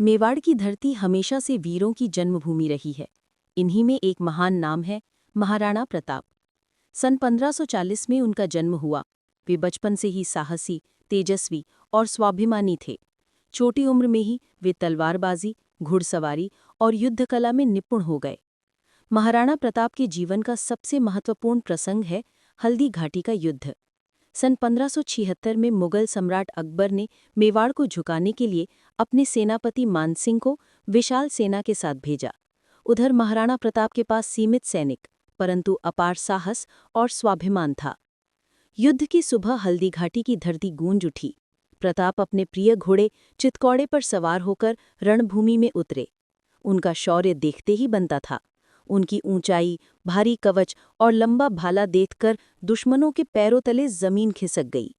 मेवाड़ की धरती हमेशा से वीरों की जन्मभूमि रही है। इन्हीं में एक महान नाम है महाराणा प्रताप। सन 1540 में उनका जन्म हुआ। वे बचपन से ही साहसी, तेजस्वी और स्वाभिमानी थे। छोटी उम्र में ही वे तलवारबाजी, घुड़सवारी और युद्धकला में निपुण हो गए। महाराणा प्रताप के जीवन का सबसे महत्वपूर्ण प्रसंग है हल्दी घाटी का युद्ध। सन 1576 में मुगल सम्राट अकबर ने मेवाड़ को झुकाने के लिए अपने सेनापति मानसिंह को विशाल सेना के साथ भेजा। उधर महाराणा प्रताप के पास सीमित सैनिक परंतु अपार साहस और स्वाभिमान था। युद्ध की सुबह हल्दी घाटी की धरती गूंज उठी। प्रताप अपने प्रिय घोड़े चितकौड़े पर सवार होकर रणभूमि में उतरे। उनका शौर्य देखते ही बनता था। उनकी ऊंचाई, भारी कवच और लंबा भाला देखकर दुश्मनों के पैरों तले जमीन खिसक गई।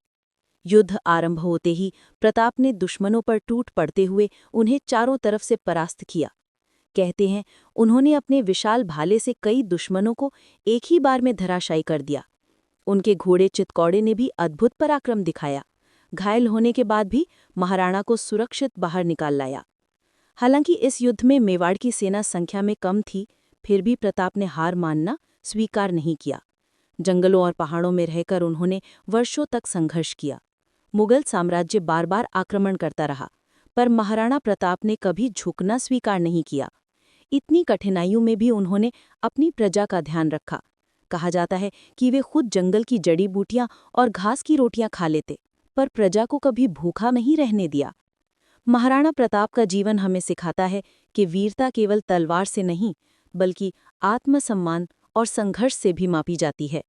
युद्ध आरंभ होते ही प्रताप ने दुश्मनों पर टूट पड़ते हुए उन्हें चारों तरफ से परास्त किया। कहते हैं उन्होंने अपने विशाल भाले से कई दुश्मनों को एक ही बार में धराशायी कर दिया। उनके घोड़े चितकौड़े ने भी अद्भुत पराक्रम दिखाया। घायल होने के बाद भी महाराणा को सुरक्षित बाहर निकाल लाया। हालांकि इस युद्ध में मेवाड़ की सेना संख्या में कम थी, फिर भी प्रताप ने हार मानना स्वीकार नहीं किया। जंगलों और पहाड़ों में रहकर उन्होंने वर्षों तक संघर्ष किया। मुगल साम्राज्य बार बार आक्रमण करता रहा, पर महाराणा प्रताप ने कभी झुकना स्वीकार नहीं किया। इतनी कठिनाइयों में भी उन्होंने अपनी प्रजा का ध्यान रखा। कहा जाता है कि वे खुद जंगल की जड़ी बूटियां और घास की रोटियां खा लेते, पर प्रजा को कभी भूखा नहीं रहने दिया। महाराणा प्रताप का जीवन हमें सिखाता है कि वीरता केवल तलवार से नहीं, बल्कि आत्मसम्मान और संघर्ष से भी मापी जाती है।